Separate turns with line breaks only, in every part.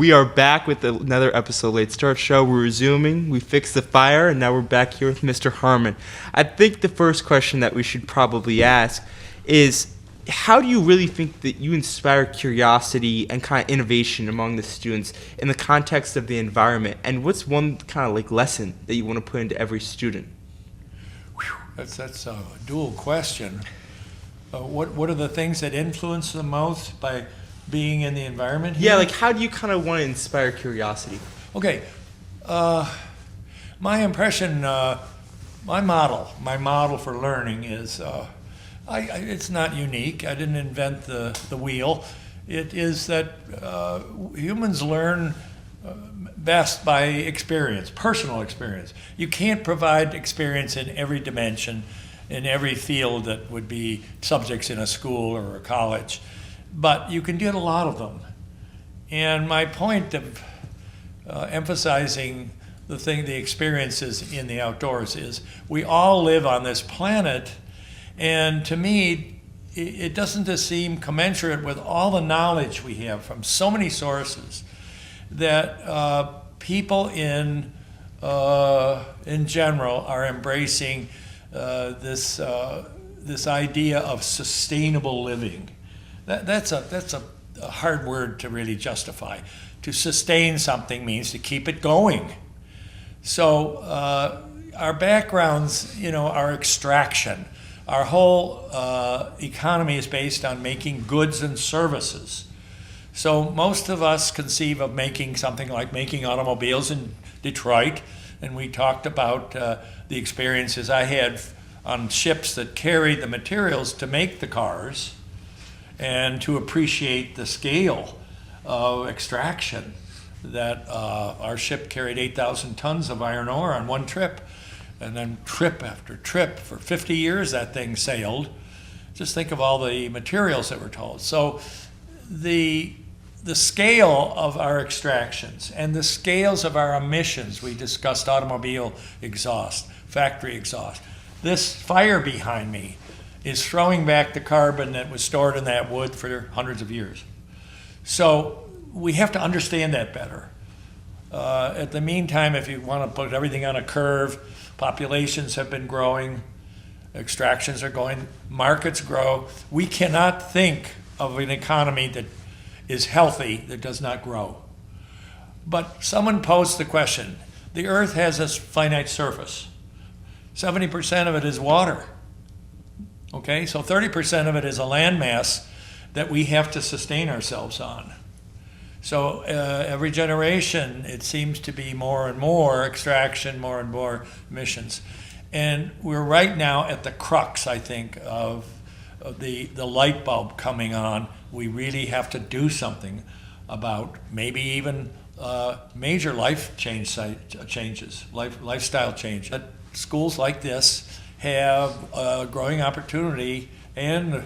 we are back with another episode of Late Start Show. We're resuming. We fixed the fire, and now we're back here with Mr. Harmon. I think the first question that we should probably ask is, how do you really think that you inspire curiosity and kind of innovation among the students in the context of the environment? And what's one kind of like lesson that you want to put into every student?
That's a dual question. What are the things that influence the most by being in the environment here?
Yeah, like how do you kind of want to inspire curiosity?
Okay, my impression, my model for learning is, it's not unique. I didn't invent the wheel. It is that humans learn best by experience, personal experience. You can't provide experience in every dimension, in every field that would be subjects in a school or a college, but you can get a lot of them. And my point of emphasizing the experiences in the outdoors is we all live on this planet, and to me, it doesn't just seem commensurate with all the knowledge we have from so many sources that people in general are embracing this idea of sustainable living. That's a hard word to really justify. To sustain something means to keep it going. So our backgrounds, are extraction. Our whole economy is based on making goods and services. So most of us conceive of making something like making automobiles in Detroit, and we talked about the experiences I had on ships that carried the materials to make the cars and to appreciate the scale of extraction that our ship carried 8,000 tons of iron ore on one trip, and then trip after trip for 50 years that thing sailed. Just think of all the materials that were told. So the scale of our extractions and the scales of our emissions, we discussed automobile exhaust, factory exhaust. This fire behind me is throwing back the carbon that was stored in that wood for hundreds of years. So we have to understand that better. At the meantime, if you want to put everything on a curve, populations have been growing, extractions are going, markets grow. We cannot think of an economy that is healthy that does not grow. But someone posed the question, the earth has a finite surface. 70% of it is water. Okay, so 30% of it is a landmass that we have to sustain ourselves on. So every generation, it seems to be more and more extraction, more and more emissions. And we're right now at the crux, I think, of the light bulb coming on. We really have to do something about maybe even major lifestyle change. But schools like this have a growing opportunity and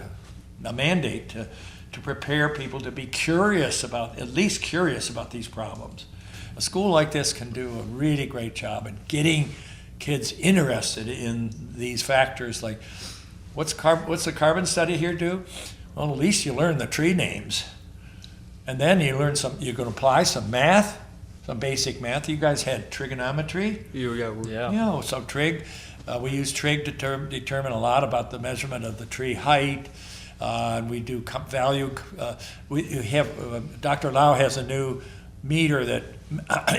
a mandate to prepare people to be at least curious about these problems. A school like this can do a really great job in getting kids interested in these factors, like what's the carbon study here do? Well, at least you learn the tree names. And then you learn you can apply some math, some basic math. You guys had trigonometry?
Yeah.
So trig, we use trig to determine a lot about the measurement of the tree height. And we do value. We have Dr. Lau has a new meter that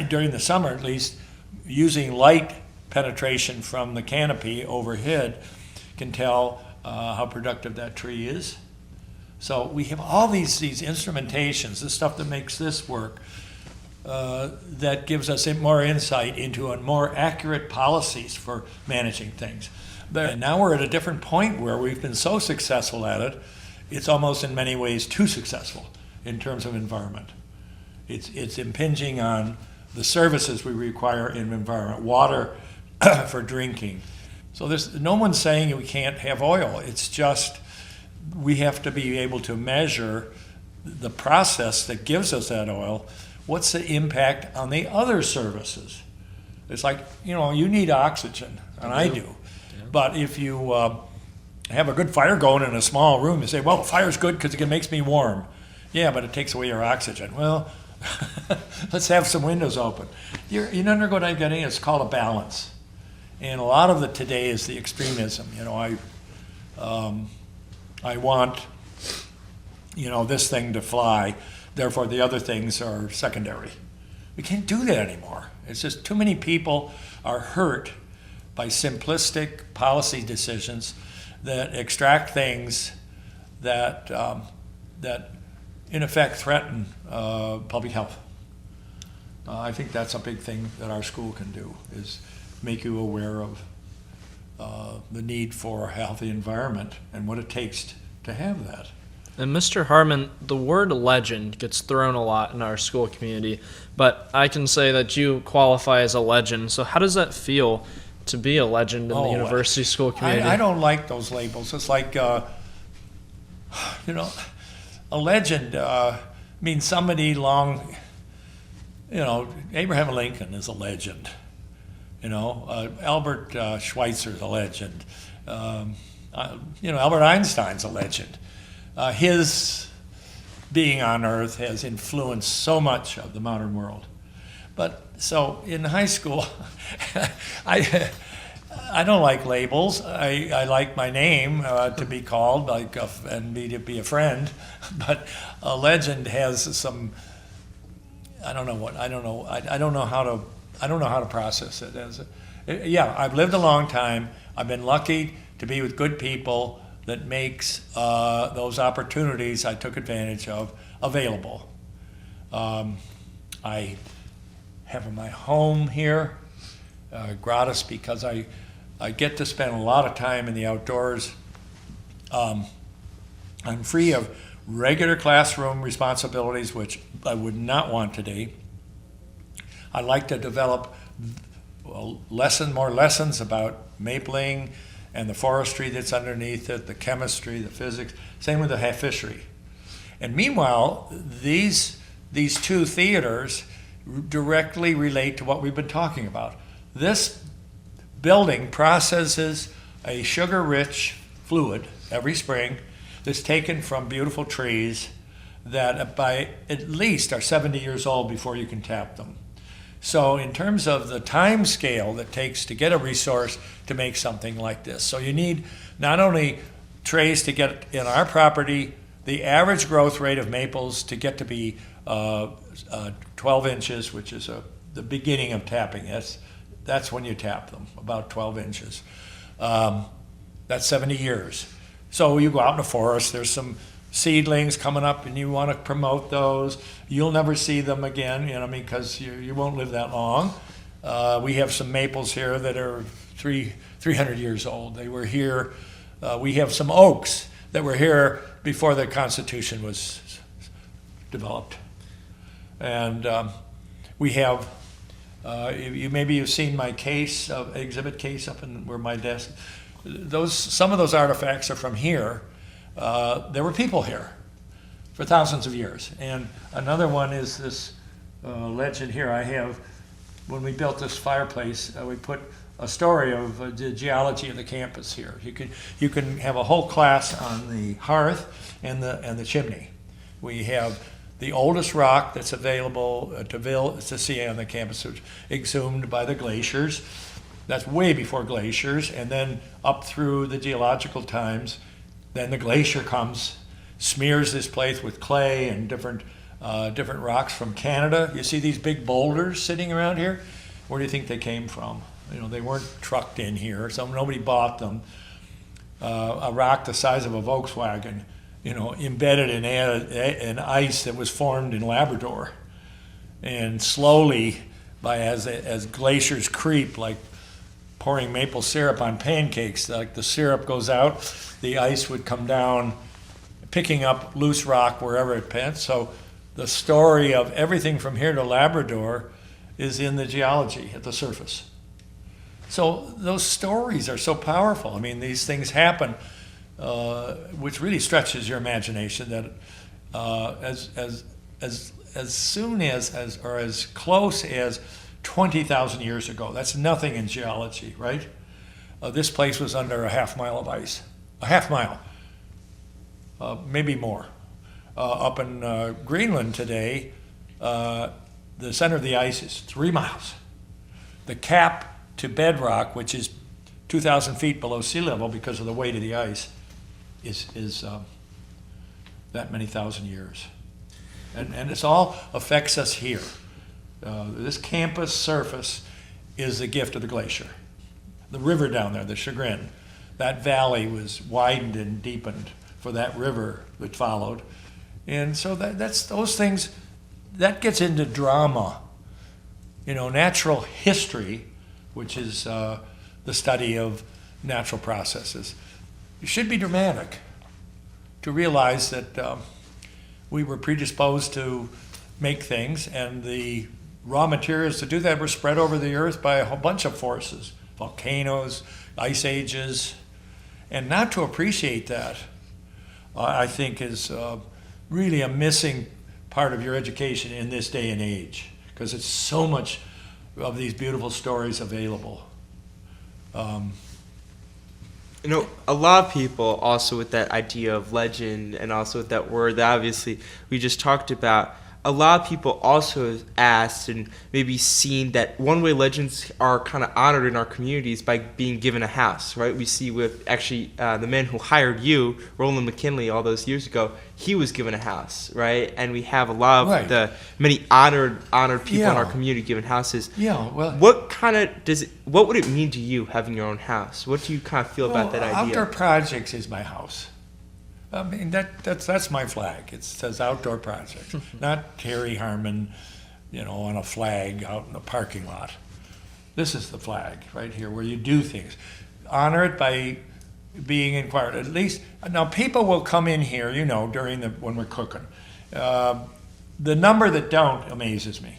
during the summer, at least, using light penetration from the canopy overhead, can tell how productive that tree is. So we have all these instrumentations, the stuff that makes this work, that gives us more insight into more accurate policies for managing things. And now we're at a different point where we've been so successful at it, it's almost in many ways too successful in terms of environment. It's impinging on the services we require in environment, water for drinking. So no one's saying we can't have oil. It's just we have to be able to measure the process that gives us that oil. What's the impact on the other services? It's like, you need oxygen, and I do. But if you have a good fire going in a small room, you say, well, fire's good because it makes me warm. Yeah, but it takes away your oxygen. Well, Let's have some windows open. You undergo what I'm getting? It's called a balance. And a lot of it today is the extremism. I want, this thing to fly, therefore the other things are secondary. We can't do that anymore. It's just too many people are hurt by simplistic policy decisions that extract things that in effect threaten public health. I think that's a big thing that our school can do, is make you aware of the need for a healthy environment and what it takes to have that.
And Mr. Harmon, the word legend gets thrown a lot in our school community, but I can say that you qualify as a legend. So how does that feel to be a legend in the university school community?
I don't like those labels. It's like, a legend means somebody long, Abraham Lincoln is a legend. Albert Schweitzer is a legend. Albert Einstein's a legend. His being on Earth has influenced so much of the modern world. But so in high school, I don't like labels. I like my name to be called, and me to be a friend. But a legend has some. I don't know how to process it. I've lived a long time. I've been lucky to be with good people that makes those opportunities I took advantage of available. I have my home here, gratis, because I get to spend a lot of time in the outdoors. I'm free of regular classroom responsibilities, which I would not want today. I like to develop more lessons about mapling and the forestry that's underneath it, the chemistry, the physics, same with the fishery. And meanwhile, these two theaters directly relate to what we've been talking about. This building processes a sugar-rich fluid every spring that's taken from beautiful trees that by at least are 70 years old before you can tap them. So in terms of the time scale that takes to get a resource to make something like this, so you need not only trays to get in our property, the average growth rate of maples to get to be 12 inches, which is the beginning of tapping. That's when you tap them, about 12 inches. That's 70 years. So you go out in the forest, there's some seedlings coming up and you want to promote those. You'll never see them again, because you won't live that long. We have some maples here that are 300 years old. They were here. We have some oaks that were here before the Constitution was developed. And we have, maybe you've seen my case, exhibit case up in where my desk. Some of those artifacts are from here. There were people here for thousands of years. And another one is this legend here. I have, when we built this fireplace, we put a story of the geology of the campus here. You can have a whole class on the hearth and the chimney. We have the oldest rock that's available to see on the campus, which exhumed by the glaciers. That's way before glaciers, and then up through the geological times. Then the glacier comes, smears this place with clay and different rocks from Canada. You see these big boulders sitting around here? Where do you think they came from? They weren't trucked in here, so nobody bought them. A rock the size of a Volkswagen, embedded in ice that was formed in Labrador. And slowly, as glaciers creep, like pouring maple syrup on pancakes, like the syrup goes out, the ice would come down, picking up loose rock wherever it went. So the story of everything from here to Labrador is in the geology at the surface. So those stories are so powerful. These things happen, which really stretches your imagination. That as soon as or as close as 20,000 years ago, that's nothing in geology, right? This place was under a half mile of ice. A half mile, maybe more. Up in Greenland today, the center of the ice is 3 miles. The cap to bedrock, which is 2,000 feet below sea level because of the weight of the ice, is that many thousand years. And this all affects us here. This campus surface is the gift of the glacier. The river down there, the Chagrin, that valley was widened and deepened for that river that followed. And so that's those things, that gets into drama. Natural history, which is the study of natural processes. It should be dramatic to realize that we were predisposed to make things, and the raw materials to do that were spread over the earth by a whole bunch of forces, volcanoes, ice ages, and not to appreciate that, I think is really a missing part of your education in this day and age, because it's so much of these beautiful stories available.
A lot of people also with that idea of legend and also with that word that obviously we just talked about, a lot of people also asked and maybe seen that one-way legends are kind of honored in our communities by being given a house, right? We see with actually the man who hired you, Roland McKinley, all those years ago, he was given a house, right? And we have a lot of the many honored people in our community given houses.
Yeah, well,
what would it mean to you having your own house? What do you kind of feel about that idea?
Outdoor Projects is my house. I mean, that's my flag. It says Outdoor Project, not Terry Harmon, on a flag out in the parking lot. This is the flag right here where you do things. Honor it by being inquired. At least, now people will come in here, when we're cooking. The number that don't amazes me.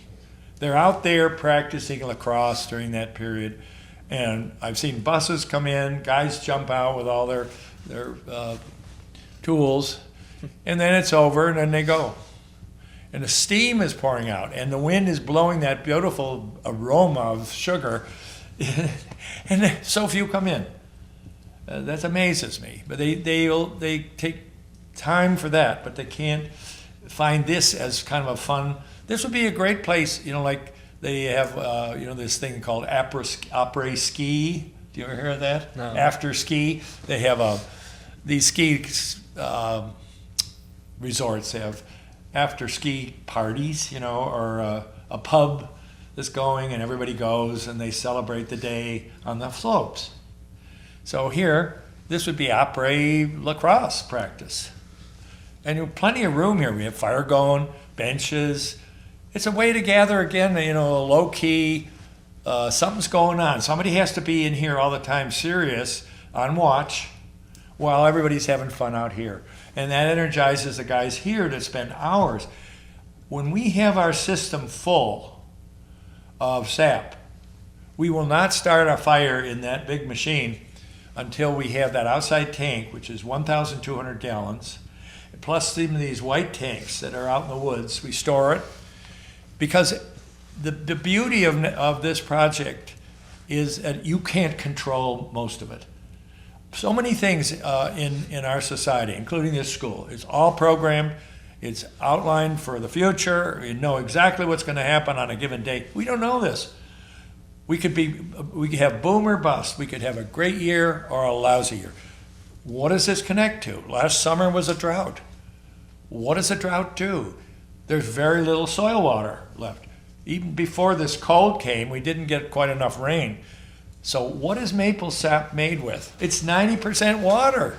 They're out there practicing lacrosse during that period, and I've seen buses come in, guys jump out with all their tools, and then it's over, and then they go. And the steam is pouring out, and the wind is blowing that beautiful aroma of sugar, and so few come in. That amazes me. But they take time for that, but they can't find this as kind of a fun. This would be a great place, like they have, this thing called après ski. Do you ever hear of that?
No.
After ski, they have these ski resorts have after ski parties, or a pub that's going and everybody goes and they celebrate the day on the slopes. So here, this would be après lacrosse practice. And you have plenty of room here. We have fire going, benches. It's a way to gather again, low key, something's going on. Somebody has to be in here all the time serious on watch while everybody's having fun out here. And that energizes the guys here to spend hours. When we have our system full of sap, we will not start a fire in that big machine until we have that outside tank, which is 1,200 gallons, plus some of these white tanks that are out in the woods. We store it because the beauty of this project is that you can't control most of it. So many things in our society, including this school, it's all programmed. It's outlined for the future. You know exactly what's going to happen on a given day. We don't know this. We could have boom or bust. We could have a great year or a lousy year. What does this connect to? Last summer was a drought. What does a drought do? There's very little soil water left. Even before this cold came, we didn't get quite enough rain. So what is maple sap made with? It's 90% water,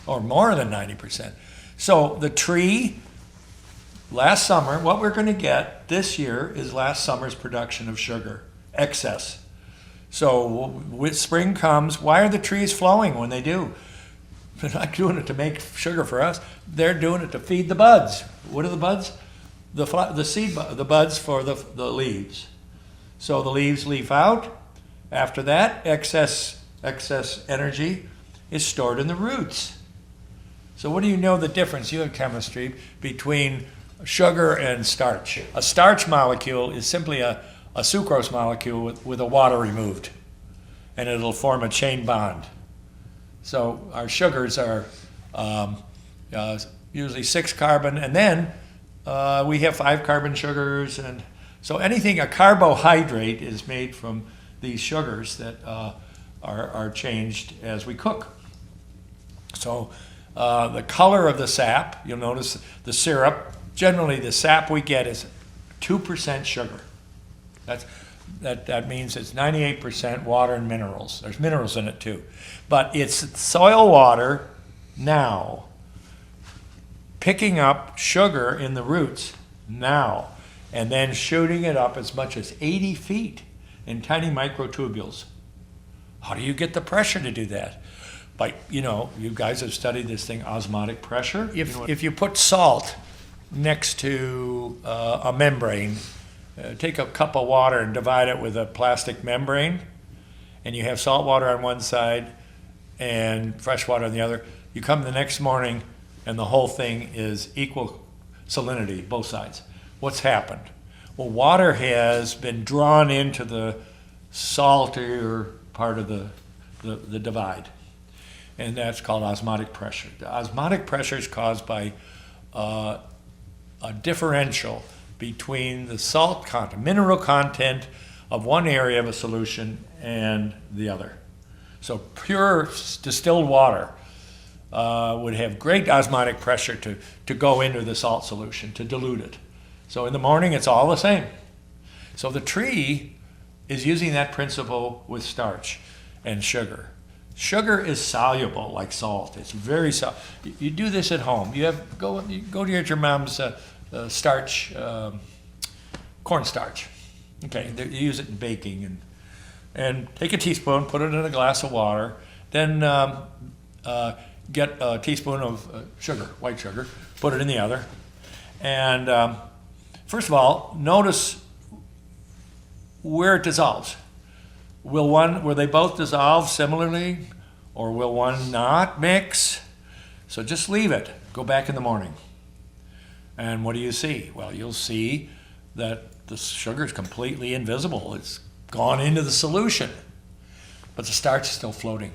or more than 90%. So the tree, last summer, what we're going to get this year is last summer's production of sugar, excess. So when spring comes, why are the trees flowing when they do? They're not doing it to make sugar for us. They're doing it to feed the buds. What are the buds? The seed, the buds for the leaves. So the leaves leaf out. After that, excess energy is stored in the roots. So what do you know the difference, you have chemistry, between sugar and starch? A starch molecule is simply a sucrose molecule with the water removed, and it'll form a chain bond. So our sugars are usually 6 carbon, and then we have 5 carbon sugars and So anything, a carbohydrate is made from these sugars that are changed as we cook. So the color of the sap, you'll notice the syrup, generally the sap we get is 2% sugar. That means it's 98% water and minerals. There's minerals in it too. But it's soil water now picking up sugar in the roots now and then shooting it up as much as 80 feet in tiny microtubules. How do you get the pressure to do that? By, you guys have studied this thing, osmotic pressure. If you put salt next to a membrane, take a cup of water and divide it with a plastic membrane, and you have salt water on one side and fresh water on the other. You come the next morning and the whole thing is equal salinity, both sides. What's happened? Well, water has been drawn into the saltier part of the divide, and that's called osmotic pressure. The osmotic pressure is caused by a differential between the salt content, mineral content of one area of a solution and the other. So pure distilled water would have great osmotic pressure to go into the salt solution, to dilute it. So in the morning, it's all the same. So the tree is using that principle with starch and sugar. Sugar is soluble like salt. It's very soluble. You do this at home. You go to your mom's starch, cornstarch. Okay, you use it in baking, and take a teaspoon, put it in a glass of water, then get a teaspoon of sugar, white sugar, put it in the other, and first of all, notice where it dissolves. Will they both dissolve similarly, or will one not mix? So just leave it. Go back in the morning. And what do you see? Well, you'll see that the sugar is completely invisible. It's gone into the solution, but the starch is still floating.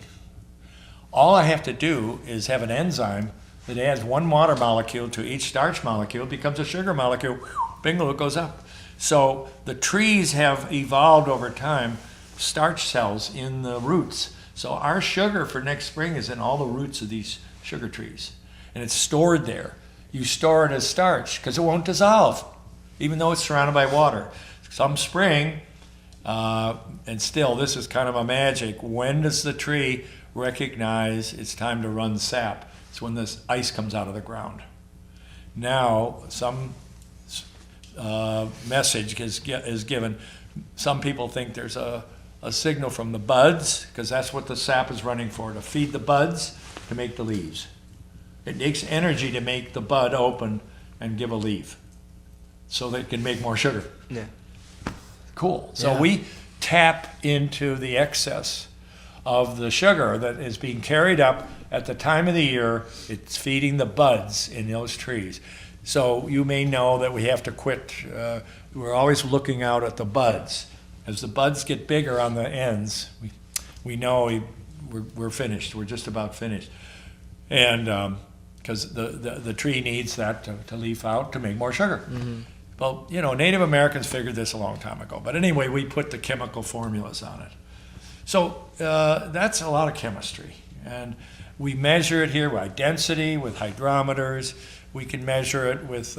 All I have to do is have an enzyme that adds one water molecule to each starch molecule, becomes a sugar molecule, bingo, it goes up. So the trees have evolved over time starch cells in the roots. So our sugar for next spring is in all the roots of these sugar trees, and it's stored there. You store it as starch because it won't dissolve, even though it's surrounded by water. Some spring, and still this is kind of a magic, when does the tree recognize it's time to run sap? It's when this ice comes out of the ground. Now, some message is given. Some people think there's a signal from the buds, because that's what the sap is running for, to feed the buds to make the leaves. It takes energy to make the bud open and give a leaf so that it can make more sugar.
Yeah.
Cool. So we tap into the excess of the sugar that is being carried up at the time of the year. It's feeding the buds in those trees. So you may know that we have to quit. We're always looking out at the buds. As the buds get bigger on the ends, we know we're finished. We're just about finished. And because the tree needs that to leaf out to make more sugar. Mm-hmm. Well, Native Americans figured this a long time ago. But anyway, we put the chemical formulas on it. So that's a lot of chemistry. And we measure it here by density, with hydrometers. We can measure it with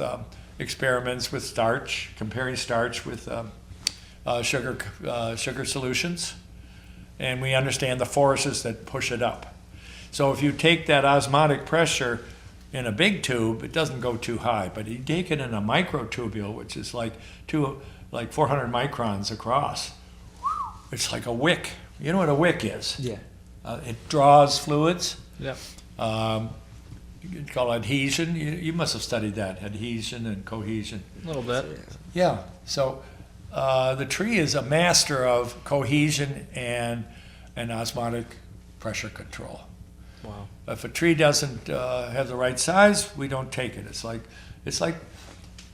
experiments with starch, comparing starch with sugar solutions. And we understand the forces that push it up. So if you take that osmotic pressure in a big tube, it doesn't go too high. But you take it in a microtubule, which is like 400 microns across. It's like a wick. You know what a wick is?
Yeah.
It draws fluids.
Yeah.
It's called adhesion. You must have studied that, adhesion and cohesion.
A little bit.
Yeah. So the tree is a master of cohesion and osmotic pressure control.
Wow.
If a tree doesn't have the right size, we don't take it. It's like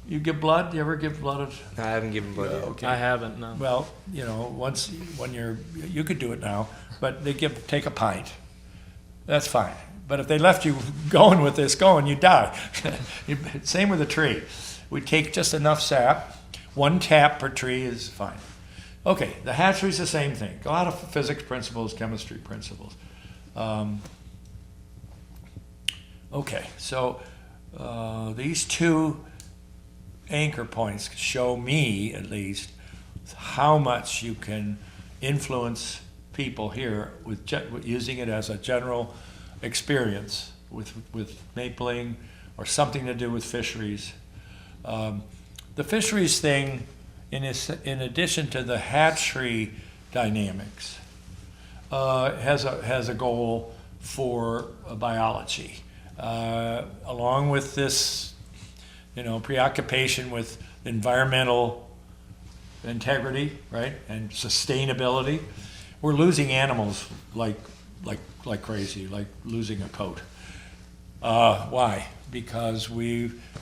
you give blood. You ever give blood?
I haven't given blood yet.
Okay.
I haven't, no.
Well, when you could do it now, but they take a pint. That's fine. But if they left you going, you die. Same with a tree. We take just enough sap. one tap per tree is fine. Okay, the hatchery's the same thing. A lot of physics principles, chemistry principles. Okay, so these two anchor points show me, at least, how much you can influence people here with using it as a general experience with mapling or something to do with fisheries. The fisheries thing, in addition to the hatchery dynamics, has a goal for biology, along with this, preoccupation with environmental integrity, right, and sustainability. We're losing animals like crazy, like losing a coat. Why? Because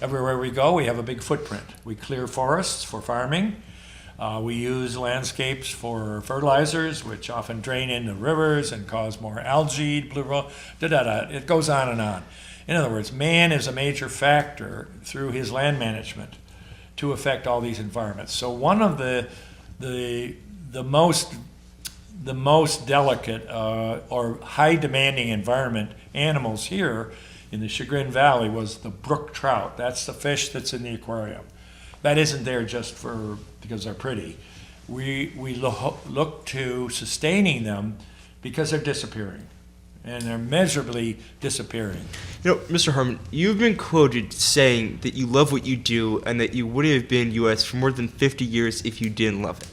everywhere we go, we have a big footprint. We clear forests for farming. We use landscapes for fertilizers, which often drain into rivers and cause more algae, It goes on and on. In other words, man is a major factor through his land management to affect all these environments. So one of the most delicate or high demanding environment animals here in the Chagrin Valley was the brook trout. That's the fish that's in the aquarium. That isn't there just because they're pretty. We look to sustaining them because they're disappearing, and they're measurably disappearing.
Mr. Harmon, you've been quoted saying that you love what you do and that you wouldn't have been in U.S. for more than 50 years if you didn't love it.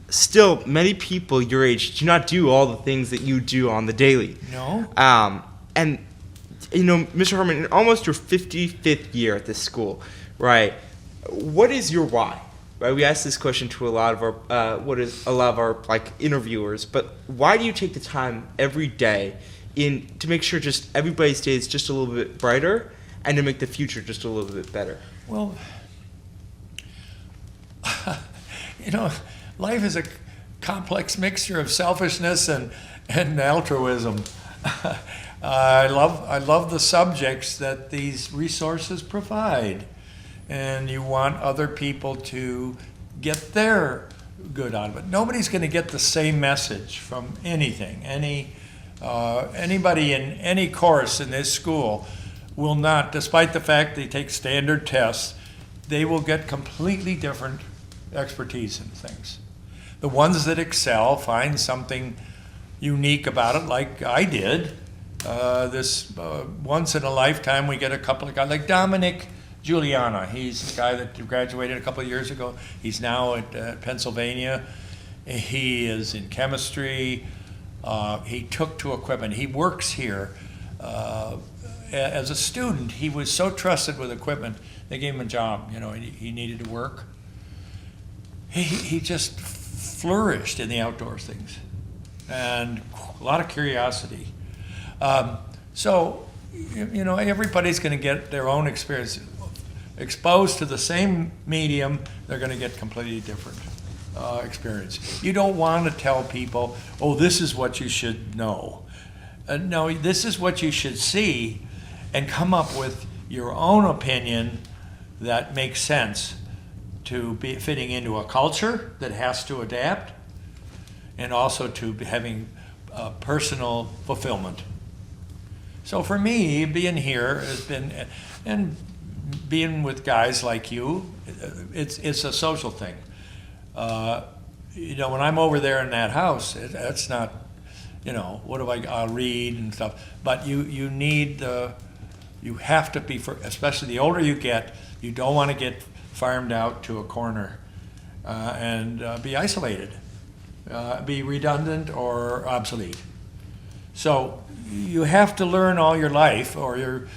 Still, many people your age do not do all the things that you do on the daily.
No.
And Mr. Harmon, in almost your 55th year at this school, right? What is your why? Right, we ask this question to a lot of our interviewers, but why do you take the time every day to make sure just everybody's day is just a little bit brighter and to make the future just a little bit better?
Well, life is a complex mixture of selfishness and altruism. I love the subjects that these resources provide, and you want other people to get their good out of it. Nobody's going to get the same message from anything. Anybody in any course in this school will not, despite the fact they take standard tests, they will get completely different expertise in things. The ones that excel find something unique about it, like I did. Once in a lifetime, we get a couple of guys like Dominic Giuliana. He's the guy that graduated a couple of years ago. He's now at Pennsylvania. He is in chemistry. He took to equipment. He works here. As a student, he was so trusted with equipment, they gave him a job. He needed to work. He just flourished in the outdoor things, and a lot of curiosity. So everybody's going to get their own experience. Exposed to the same medium, they're going to get completely different experience. You don't want to tell people, oh, this is what you should know. No, this is what you should see, and come up with your own opinion that makes sense to be fitting into a culture that has to adapt, and also to having personal fulfillment. So for me, being here has been, and being with guys like you, it's a social thing. When I'm over there in that house, it's not, I'll read and stuff. But you need, you have to be, especially the older you get, you don't want to get farmed out to a corner and be isolated, be redundant or obsolete. So you have to learn all your life, or you're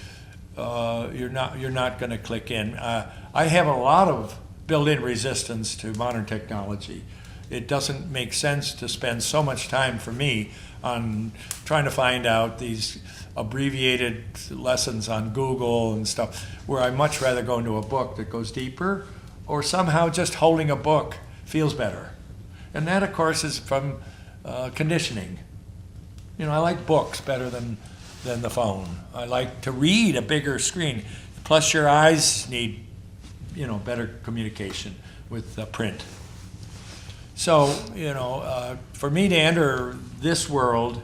not going to click in. I have a lot of built-in resistance to modern technology. It doesn't make sense to spend so much time for me on trying to find out these abbreviated lessons on Google and stuff, where I'd much rather go into a book that goes deeper, or somehow just holding a book feels better. And that, of course, is from conditioning. I like books better than the phone. I like to read a bigger screen. Plus, your eyes need, better communication. with print. So, for me to enter this world,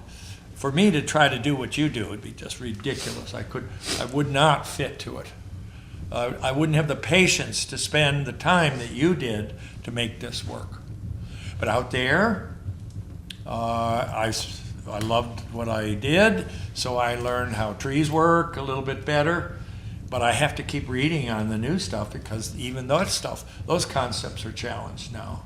for me to try to do what you do would be just ridiculous. I would not fit to it. I wouldn't have the patience to spend the time that you did to make this work. But out there, I loved what I did, so I learned how trees work a little bit better. But I have to keep reading on the new stuff because even those concepts are challenged now.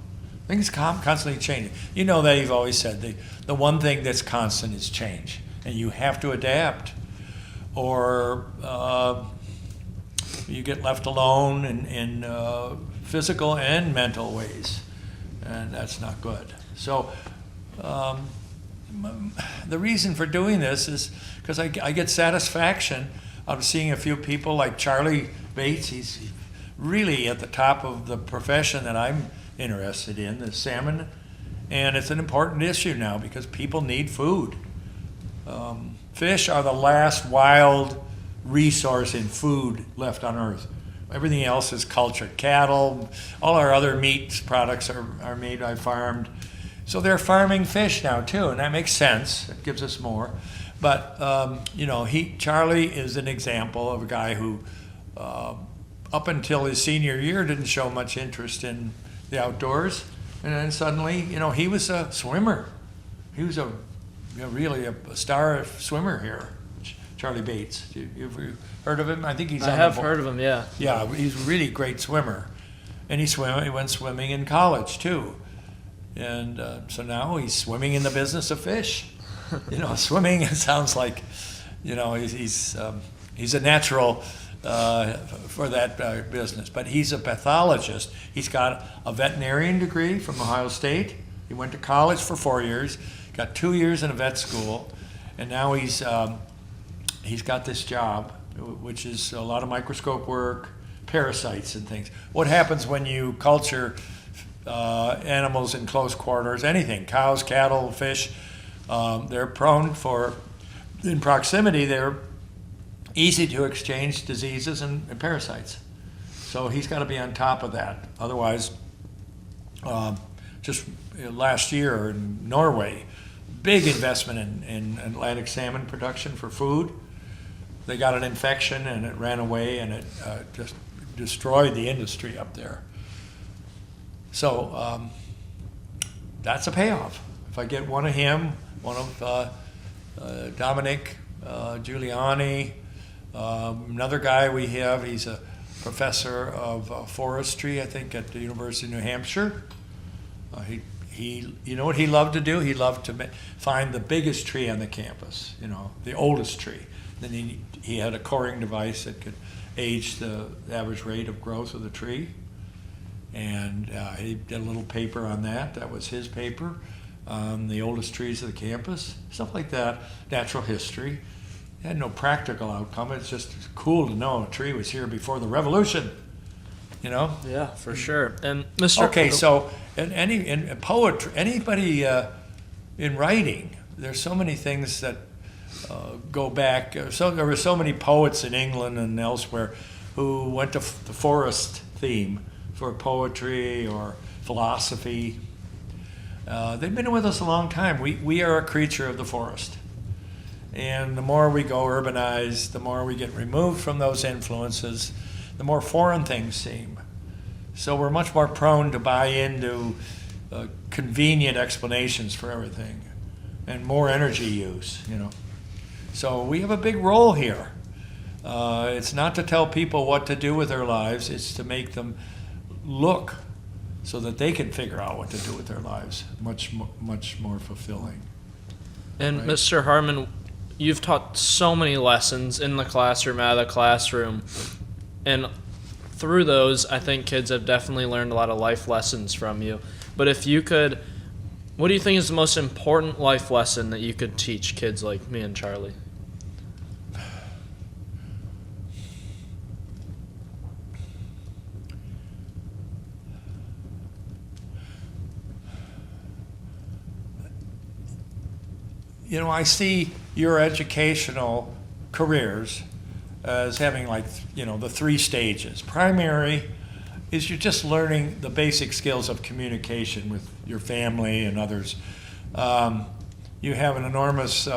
Things constantly changing. You know that you've always said the one thing that's constant is change, and you have to adapt, or you get left alone in physical and mental ways, and that's not good. So the reason for doing this is because I get satisfaction out of seeing a few people like Charlie Bates. He's really at the top of the profession that I'm interested in, the salmon, and it's an important issue now because people need food. Fish are the last wild resource in food left on Earth. Everything else is cultured. Cattle, all our other meat products are made by farmed. So they're farming fish now too, and that makes sense. It gives us more. But Charlie is an example of a guy who, up until his senior year, didn't show much interest in the outdoors, and then suddenly, he was a swimmer. He was really a star swimmer here, Charlie Bates. You've heard of him? I think
I have heard of him. Yeah.
Yeah, he's a really great swimmer, and he went swimming in college too, and so now he's swimming in the business of fish. Swimming sounds like, he's a natural for that business. But he's a pathologist. He's got a veterinarian degree from Ohio State. He went to college for 4 years, got 2 years in a vet school, and now he's got this job, which is a lot of microscope work, parasites and things. What happens when you culture animals in close quarters? Anything, cows, cattle, fish. They're prone in proximity, they're easy to exchange diseases and parasites. So he's got to be on top of that. Otherwise, just last year in Norway, big investment in Atlantic salmon production for food. They got an infection and it ran away and it just destroyed the industry up there. So that's a payoff. If I get one of him, one of Dominic Giuliani, another guy we have, he's a professor of forestry, I think, at the University of New Hampshire. You know what he loved to do? He loved to find the biggest tree on the campus, the oldest tree. Then he had a coring device that could age the average rate of growth of the tree. And he did a little paper on that. That was his paper. The oldest trees of the campus, stuff like that, natural history. It had no practical outcome. It's just cool to know a tree was here before the revolution,
Yeah, for sure. And Mr.
Okay, so in poetry, anybody in writing, there's so many things that go back. So there were so many poets in England and elsewhere who went to the forest theme for poetry or philosophy. They've been with us a long time. We are a creature of the forest. And the more we go urbanized, the more we get removed from those influences, the more foreign things seem. So we're much more prone to buy into convenient explanations for everything and more energy use, So we have a big role here. It's not to tell people what to do with their lives, it's to make them look so that they can figure out what to do with their lives. Much more fulfilling.
And
right?
Mr. Harmon, you've taught so many lessons in the classroom, out of the classroom, and through those, I think kids have definitely learned a lot of life lessons from you. But if you could, what do you think is the most important life lesson that you could teach kids like me and Charlie?
I see your educational careers as having the 3 stages. Primary is you're just learning the basic skills of communication with your family and others. You have an enormous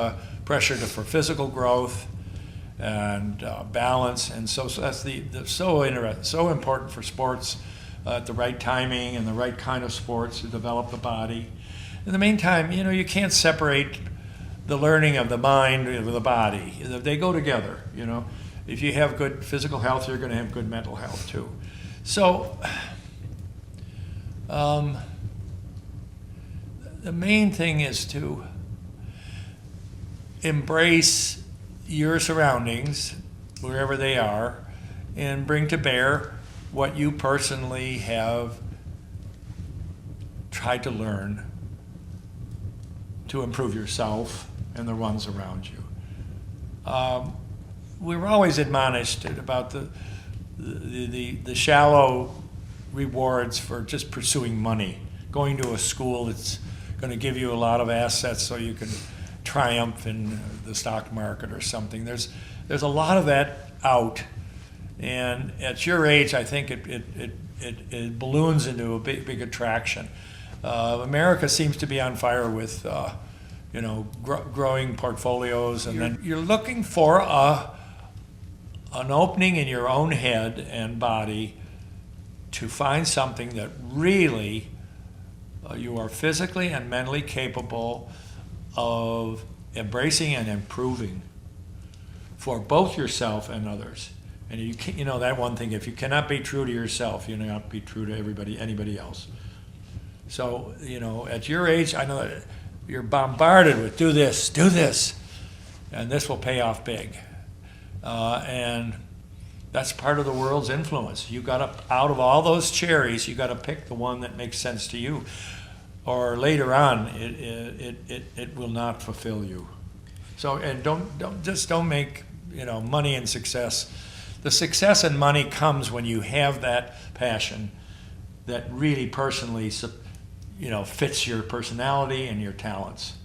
pressure for physical growth and balance, and so that's so important for sports at the right timing and the right kind of sports to develop the body. In the meantime, you can't separate the learning of the mind with the body. They go together. If you have good physical health, you're going to have good mental health too. So the main thing is to embrace your surroundings, wherever they are, and bring to bear what you personally have tried to learn to improve yourself and the ones around you. We were always admonished about the shallow rewards for just pursuing money, going to a school that's going to give you a lot of assets so you can triumph in the stock market or something. There's a lot of that out, and at your age, I think it balloons into a big attraction. America seems to be on fire with growing portfolios, and then you're looking for an opening in your own head and body to find something that really you are physically and mentally capable of embracing and improving for both yourself and others. And that one thing, if you cannot be true to yourself, you cannot be true to anybody else. So, at your age, I know that you're bombarded with do this, and this will pay off big. And that's part of the world's influence. You got to, out of all those cherries, you got to pick the one that makes sense to you, or later on, it will not fulfill you. So, and don't make money and success. The success and money comes when you have that passion that really personally, fits your personality and your talents.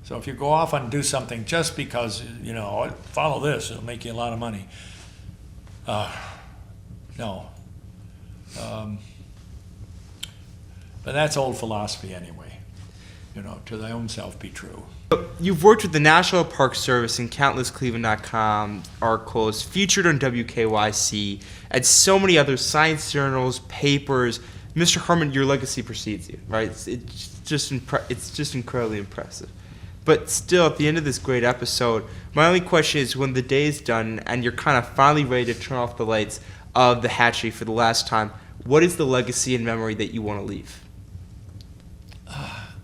So if you go off and do something just because, follow this, it'll make you a lot of money. No. But that's old philosophy anyway. To thy own self be true.
You've worked with the National Park Service in countless Cleveland.com articles, featured on WKYC, and so many other science journals, papers. Mr. Harmon, your legacy precedes you, right? It's just incredibly impressive. But still, at the end of this great episode, my only question is, when the day is done and you're kind of finally ready to turn off the lights of the hatchery for the last time, what is the legacy and memory that you want to leave?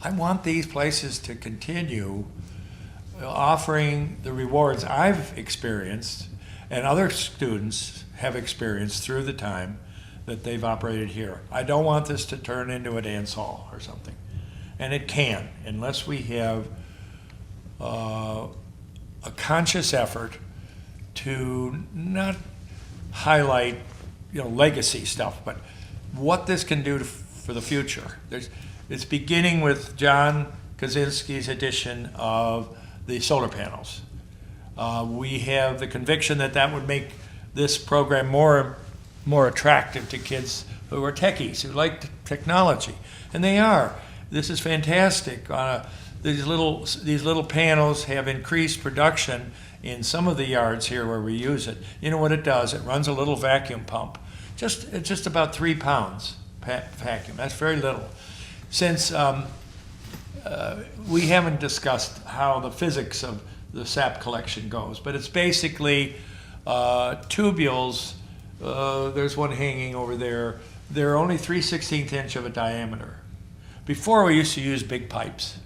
I want these places to continue offering the rewards I've experienced and other students have experienced through the time that they've operated here. I don't want this to turn into a dance hall or something. And it can, unless we have a conscious effort to not highlight legacy stuff, but what this can do for the future. It's beginning with John Kaczynski's addition of the solar panels. We have the conviction that would make this program more attractive to kids who are techies, who like technology, and they are. This is fantastic. These little panels have increased production in some of the yards here where we use it. You know what it does? It runs a little vacuum pump. It's just about 3 pounds vacuum. That's very little. Since we haven't discussed how the physics of the sap collection goes, but it's basically tubules. There's one hanging over there. They're only 3/16 inch of a diameter. Before, we used to use big pipes.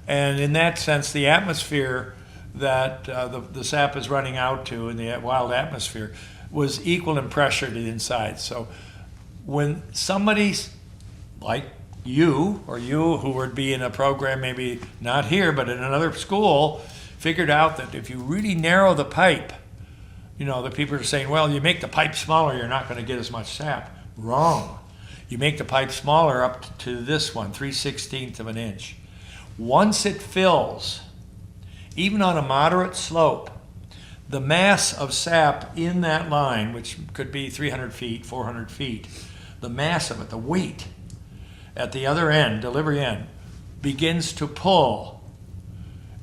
And in that sense, the atmosphere that the sap is running out to in the wild atmosphere was equal in pressure to the inside. So when somebody like you who would be in a program, maybe not here, but in another school, figured out that if you really narrow the pipe, the people are saying, well, you make the pipe smaller, you're not going to get as much sap. Wrong. You make the pipe smaller up to this one, 3/16 of an inch. Once it fills, even on a moderate slope, the mass of sap in that line, which could be 300 feet, 400 feet, the mass of it, the weight at the other end, delivery end, begins to pull.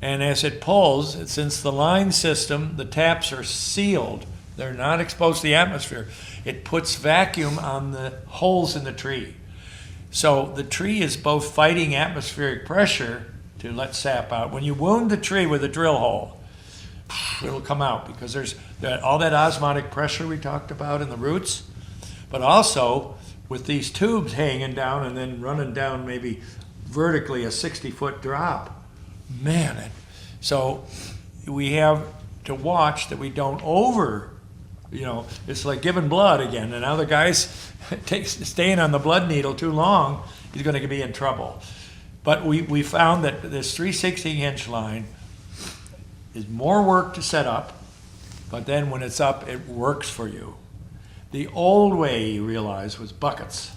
And as it pulls, since the line system, the taps are sealed, they're not exposed to the atmosphere, it puts vacuum on the holes in the tree. So the tree is both fighting atmospheric pressure to let sap out. When you wound the tree with a drill hole, it'll come out because there's all that osmotic pressure we talked about in the roots, but also with these tubes hanging down and then running down maybe vertically a 60-foot drop. Man, so we have to watch that we don't it's like giving blood again. And now the guy's staying on the blood needle too long, he's going to be in trouble. But we found that this 3/16-inch line is more work to set up, but then when it's up, it works for you. The old way, you realize, was buckets.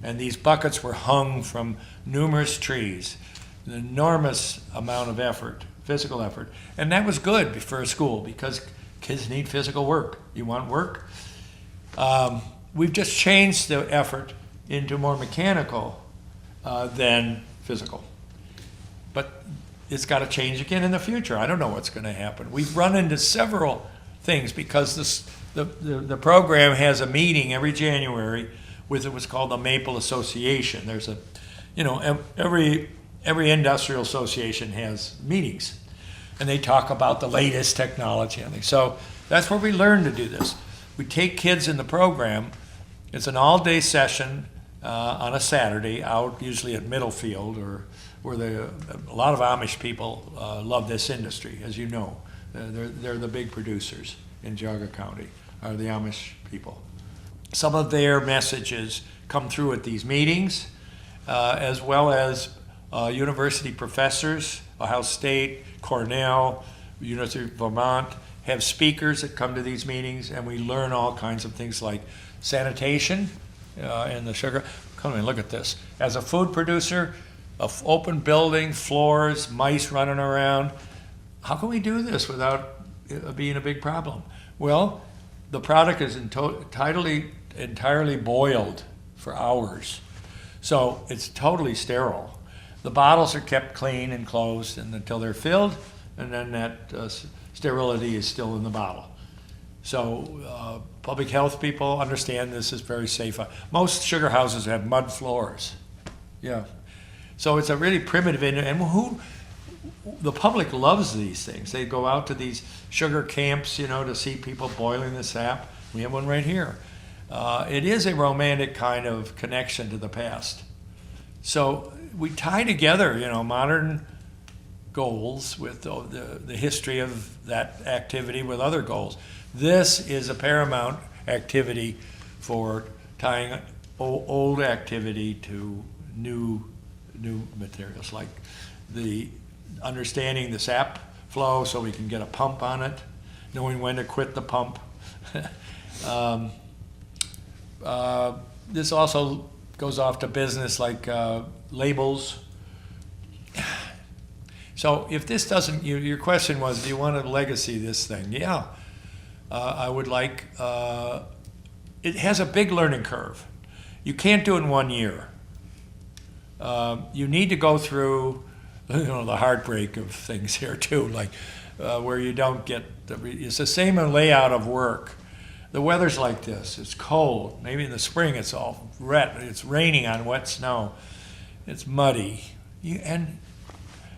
And these buckets were hung from numerous trees. An enormous amount of effort, physical effort. And that was good for a school because kids need physical work. You want work? We've just changed the effort into more mechanical than physical. But it's got to change again in the future. I don't know what's going to happen. We've run into several things because the program has a meeting every January with what's called the Maple Association. There's every industrial association has meetings, and they talk about the latest technology and things. So that's where we learn to do this. We take kids in the program. It's an all-day session on a Saturday out usually at Middlefield, or where a lot of Amish people love this industry, as you know. They're the big producers in Geauga County, are the Amish people. Some of their messages come through at these meetings, as well as university professors, Ohio State, Cornell, University of Vermont, have speakers that come to these meetings, and we learn all kinds of things like sanitation and the sugar. Come and look at this. As a food producer, an open building, floors, mice running around, how can we do this without it being a big problem? Well, the product is entirely boiled for hours, so it's totally sterile. The bottles are kept clean and closed until they're filled, and then that sterility is still in the bottle. So public health people understand this is very safe. Most sugar houses have mud floors. Yeah. So it's a really primitive, and the public loves these things. They go out to these sugar camps, to see people boiling the sap. We have one right here. It is a romantic kind of connection to the past. So we tie together, modern goals with the history of that activity with other goals. This is a paramount activity for tying old activity to new materials, like the understanding the sap flow so we can get a pump on it, knowing when to quit the pump. This also goes off to business like labels. So if this doesn't, your question was, do you want to legacy this thing? Yeah, I would like, it has a big learning curve. You can't do it in 1 year. You need to go through, the heartbreak of things here too, like where you don't get, it's the same layout of work. The weather's like this, it's cold. Maybe in the spring it's all wet, it's raining on wet snow. It's muddy. And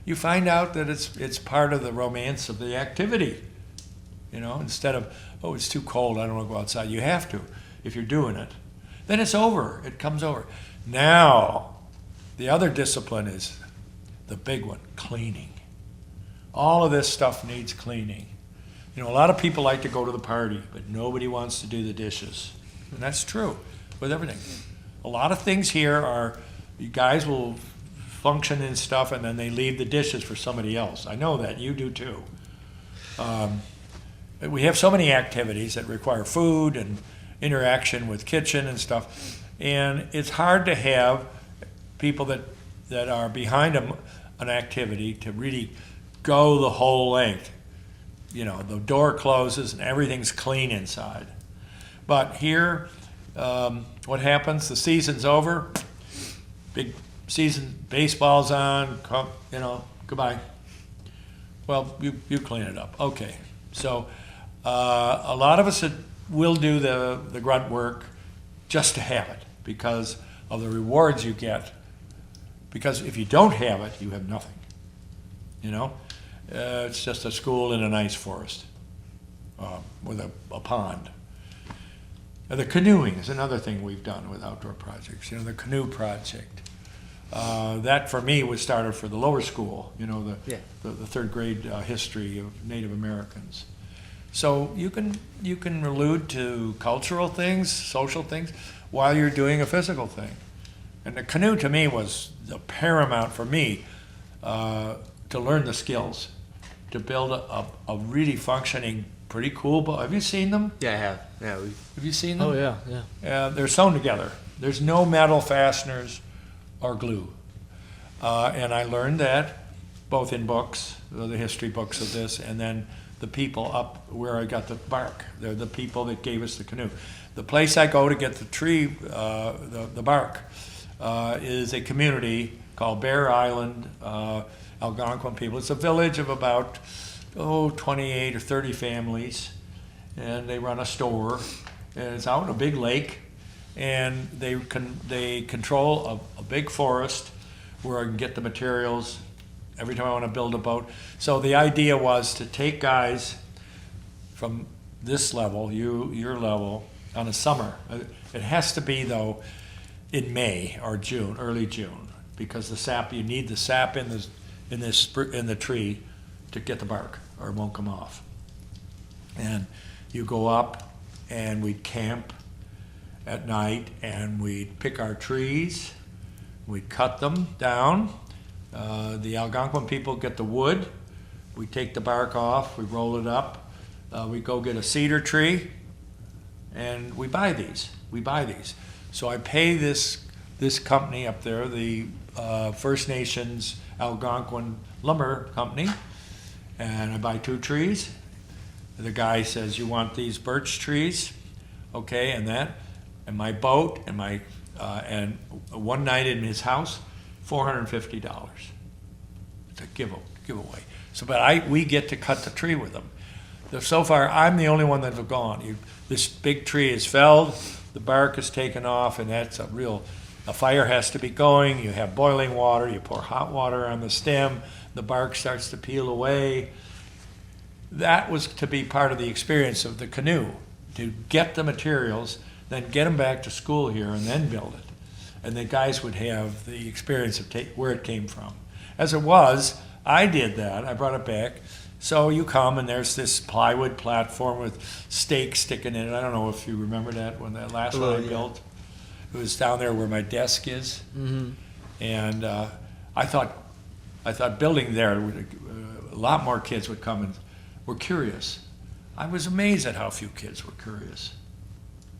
you find out that it's part of the romance of the activity. Instead of, oh, it's too cold, I don't want to go outside. You have to, if you're doing it. Then it's over, it comes over. Now, the other discipline is the big one, cleaning. All of this stuff needs cleaning. A lot of people like to go to the party, but nobody wants to do the dishes. And that's true with everything. A lot of things here are, you guys will function and stuff, and then they leave the dishes for somebody else. I know that, you do too. We have so many activities that require food and interaction with kitchen and stuff, and it's hard to have people that are behind an activity to really go the whole length. the door closes and everything's clean inside. But here, what happens? The season's over. Big season, baseball's on. Goodbye. Well, you clean it up. Okay. So a lot of us will do the grunt work just to have it because of the rewards you get. Because if you don't have it, you have nothing. It's just a school in a nice forest with a pond. The canoeing is another thing we've done with outdoor projects. The canoe project. That for me was started for the lower school. The third grade history of Native Americans. So you can allude to cultural things, social things, while you're doing a physical thing. And the canoe to me was the paramount for me to learn the skills, to build a really functioning, pretty cool boat. Have you seen them?
Yeah, I have. Yeah,
Have you seen them?
Oh yeah.
They're sewn together. There's no metal fasteners or glue. And I learned that both in books, the history books of this, and then the people up where I got the bark. They're the people that gave us the canoe. The place I go to get the tree, the bark, is a community called Bear Island, Algonquin people. It's a village of about 28 or 30 families, and they run a store, and it's out in a big lake, and they control a big forest where I can get the materials every time I want to build a boat. So the idea was to take guys from this level, your level, on a summer. It has to be though in May or June, early June, because you need the sap in the tree to get the bark, or it won't come off. And you go up, and we'd camp at night, and we'd pick our trees, we'd cut them down. The Algonquin people get the wood, we take the bark off, we roll it up, we go get a cedar tree, and we buy these. So I pay this company up there, the First Nations Algonquin Lumber Company, and I buy 2 trees. The guy says, "You want these birch trees?" Okay, and my boat, and one night in his house, $450. It's a giveaway. So, but we get to cut the tree with them. So far, I'm the only one that's gone. This big tree is felled, the bark is taken off, and that's a fire has to be going. You have boiling water, you pour hot water on the stem, the bark starts to peel away. That was to be part of the experience of the canoe, to get the materials, then get them back to school here, and then build it. And the guys would have the experience of where it came from. As it was, I did that. I brought it back. So you come, and there's this plywood platform with stakes sticking in it. I don't know if you remember that when that last one I built. It was down there where my desk is. Mm-hmm. And I thought building there, a lot more kids would come and were curious. I was amazed at how few kids were curious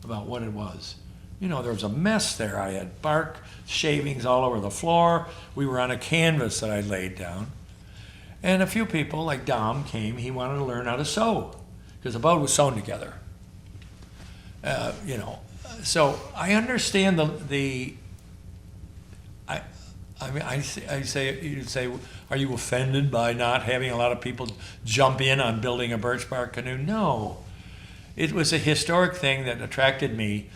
about what it was. There was a mess there. I had bark shavings all over the floor. We were on a canvas that I laid down. And a few people, like Dom, came. He wanted to learn how to sew because the boat was sewn together. So I understand you'd say, are you offended by not having a lot of people jump in on building a birch bark canoe? No. It was a historic thing that attracted me,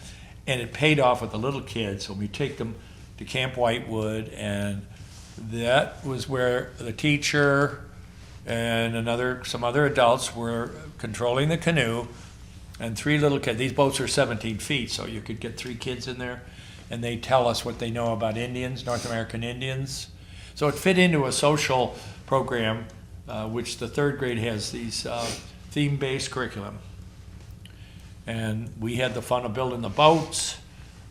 and it paid off with the little kids when we take them to Camp Whitewood, and that was where the teacher and some other adults were controlling the canoe, and 3 little kids. These boats are 17 feet, so you could get 3 kids in there, and they tell us what they know about Indians, North American Indians. So it fit into a social program, which the 3rd grade has these theme-based curriculum. And we had the fun of building the boats.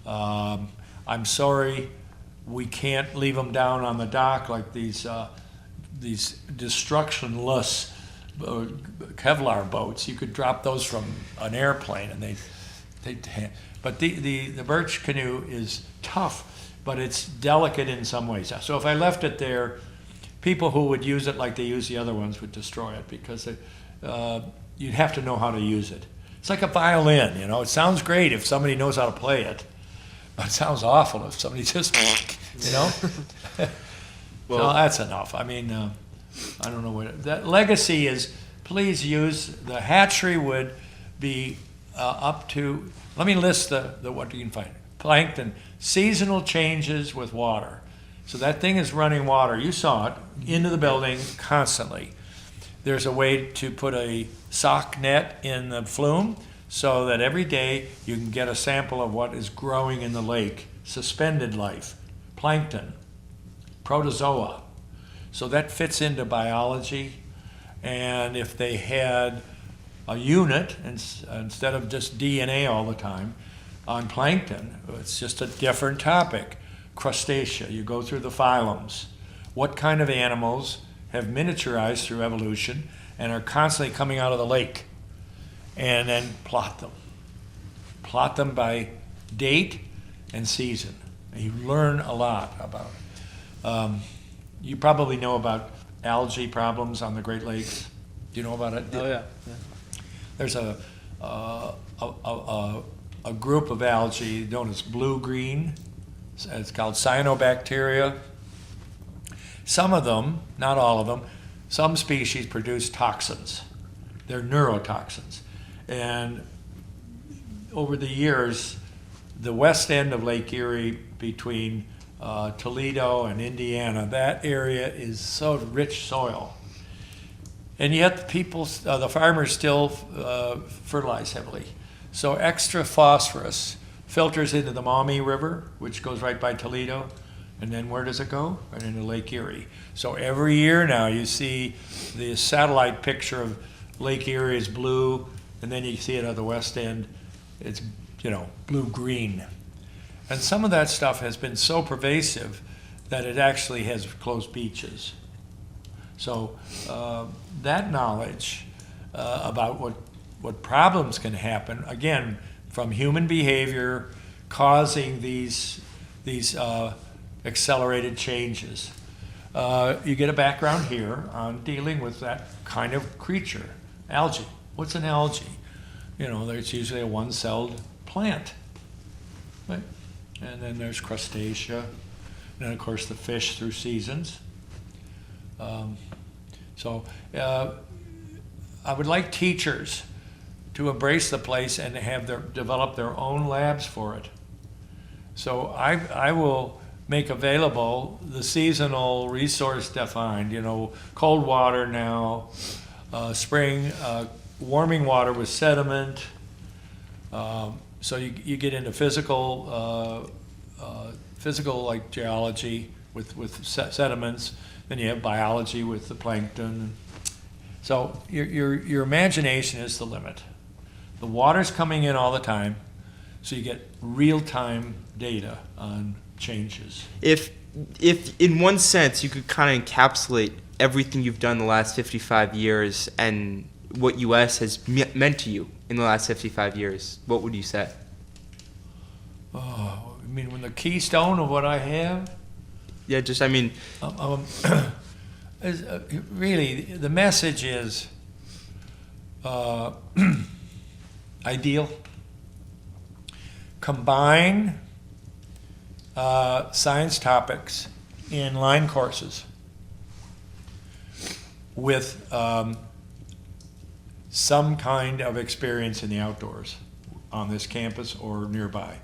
I'm sorry, we can't leave them down on the dock like these destructionless Kevlar boats. You could drop those from an airplane, and but the birch canoe is tough, but it's delicate in some ways. So if I left it there, people who would use it like they use the other ones would destroy it because you'd have to know how to use it. It's like a violin, you know. It sounds great if somebody knows how to play it, but it sounds awful if somebody just, you know.
Well,
So that's enough. I mean, I don't know what that legacy is. Please use the hatchery would be up to. Let me list the what you can find. Plankton, seasonal changes with water. So that thing is running water. You saw it into the building constantly. There's a way to put a sock net in the flume so that every day you can get a sample of what is growing in the lake. Suspended life, plankton, protozoa. So that fits into biology. And if they had a unit instead of just DNA all the time on plankton, it's just a different topic. Crustacea, you go through the phylums. What kind of animals have miniaturized through evolution and are constantly coming out of the lake? And then plot them. Plot them by date and season. And you learn a lot about it. You probably know about algae problems on the Great Lakes. Do you know about it?
Oh yeah.
There's a group of algae known as blue-green. It's called cyanobacteria. Some of them, not all of them, some species produce toxins. They're neurotoxins. And over the years, the west end of Lake Erie between Toledo and Indiana, that area is so rich soil. And yet the people, the farmers still fertilize heavily. So extra phosphorus filters into the Maumee River, which goes right by Toledo. And then where does it go? Right into Lake Erie. So every year now you see the satellite picture of Lake Erie is blue, and then you see it at the west end, it's, you know, blue-green. And some of that stuff has been so pervasive that it actually has closed beaches. So that knowledge about what problems can happen, again, from human behavior causing these accelerated changes. You get a background here on dealing with that kind of creature, algae. What's an algae? You know, it's usually a one-celled plant, right? And then there's crustacea, and then of course the fish through seasons. So I would like teachers to embrace the place and have develop their own labs for it. So I will make available the seasonal resource defined, you know, cold water now, spring, warming water with sediment. So you get into physical like geology with sediments. Then you have biology with the plankton. So your imagination is the limit. The water's coming in all the time, so you get real-time data on changes.
If in one sense you could kind of encapsulate everything you've done the last 55 years and what U.S. has meant to you in the last 55 years, what would you say?
Oh, I mean, when the keystone of what I have?
Yeah, just, I mean...
really, the message is ideal. Combine science topics in line courses with some kind of experience in the outdoors on this campus or nearby.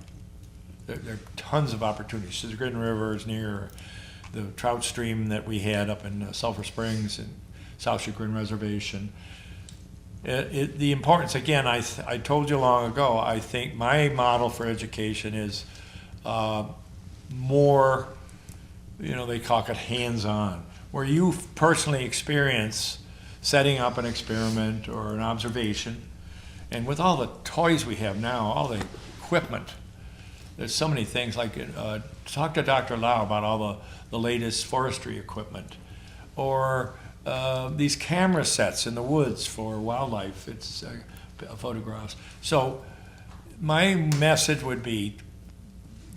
There are tons of opportunities. The Green River is near the trout stream that we had up in Sulphur Springs and South Chagrin Reservation. The importance, again, I told you long ago, I think my model for education is more, you know, they call it hands-on, where you personally experience setting up an experiment or an observation. And with all the toys we have now, all the equipment, there's so many things, like talk to Dr. Lau about all the latest forestry equipment, or these camera sets in the woods for wildlife. It's photographs. So my message would be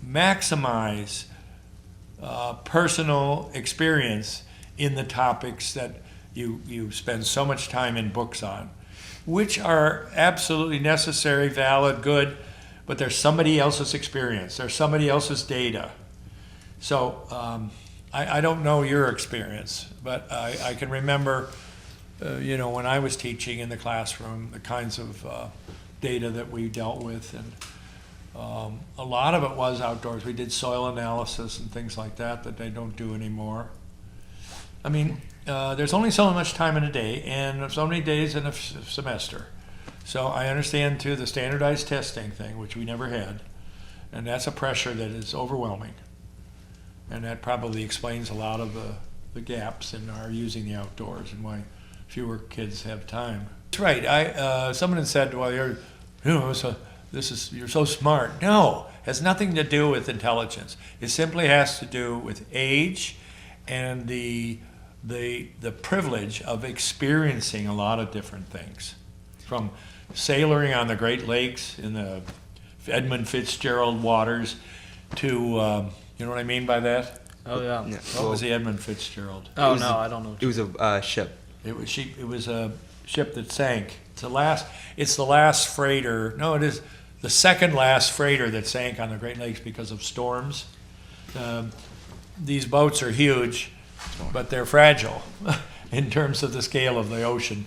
maximize personal experience in the topics that you spend so much time in books on, which are absolutely necessary, valid, good, but there's somebody else's experience, there's somebody else's data. So I don't know your experience, but I can remember, when I was teaching in the classroom, the kinds of data that we dealt with, and a lot of it was outdoors. We did soil analysis and things like that they don't do anymore. I mean, there's only so much time in a day and so many days in a semester. So I understand too the standardized testing thing, which we never had, and that's a pressure that is overwhelming. And that probably explains a lot of the gaps in our using the outdoors and why fewer kids have time. That's right. Someone had said, "Well, you're so smart." No, it has nothing to do with intelligence. It simply has to do with age and the privilege of experiencing a lot of different things, from sailoring on the Great Lakes in the Edmund Fitzgerald waters to you know what I mean by that?
Oh yeah.
What was the Edmund Fitzgerald?
Oh no, I don't know.
It was a ship.
It was a ship that sank. It's the last freighter. No, it is the second last freighter that sank on the Great Lakes because of storms. These boats are huge, but they're fragile in terms of the scale of the ocean.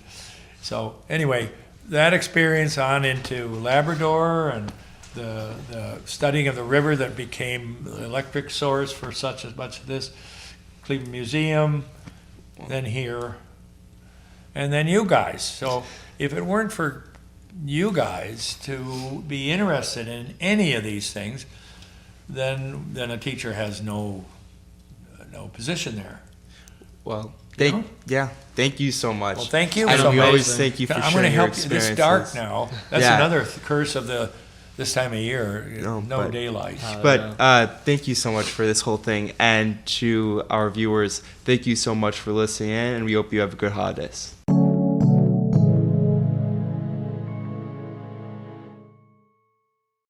So anyway, that experience on into Labrador and the studying of the river that became the electric source for such as much of this, Cleveland Museum, then here, and then you guys. So if it weren't for you guys to be interested in any of these things, then a teacher has no position there.
Well, thank you so much.
Well, thank you.
And
so
we
much.
always thank you for
I'm
sharing
going to
your
help you.
experiences.
It's dark now. That's
Yeah.
another curse of this time of year.
No,
No
but-
daylight.
But thank you so much for this whole thing, and to our viewers, thank you so much for listening in, and we hope you have a good holidays.